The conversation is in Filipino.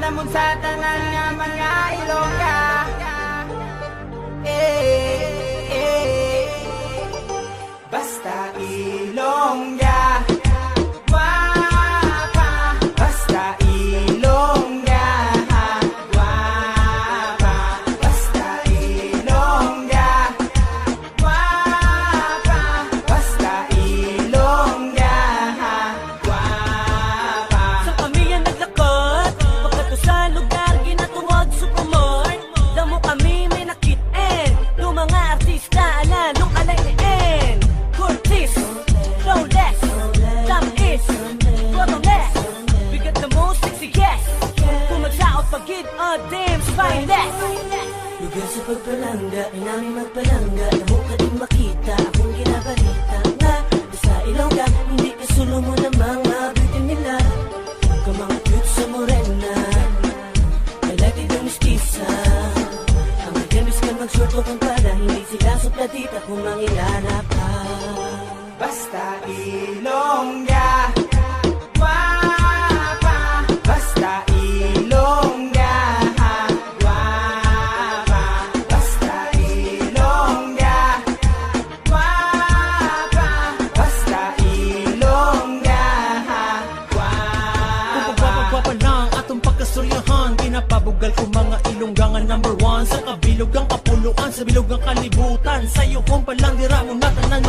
namon sa tanan nga mga Ilongga. Basta Ilongga, guwapa. Basta Ilongga, guwapa. Basta Ilongga, guwapa. Basta Ilongga, guwapa. Sa kami yan naglakad, pagkato sa lugar ginatuwag Supermart. Damo kami may nakitain, yung mga artista alalong alayin. Curtis, flawless, tamis, bottleness. Bigat na mo, sexy yes. Kung magsaot pagid, damn, spineless. Lugar sa pagpalangga, ay namin magpalangga. Damo ka din makita, akong ginabalita nga sa Ilongga, hindi ka sulo mo namang mabuti nila. Ka mga cute sa morena, highlighted ang mistisa. Ang magamis ka mag-short o kung para hindi sila suplatita kung mangilana pa. Basta Ilongga, guwapa. Basta Ilongga, guwapa. Basta Ilongga, guwapa. Basta Ilongga, guwapa. Kung pagpapagpapa ng atong pagkastoryahan, ginapabugal ko mga Ilonggangan #1 sa kabilog ang kapuluan, sa bilog ang kalibutan. Sa'yo kung palang dira mo na tanan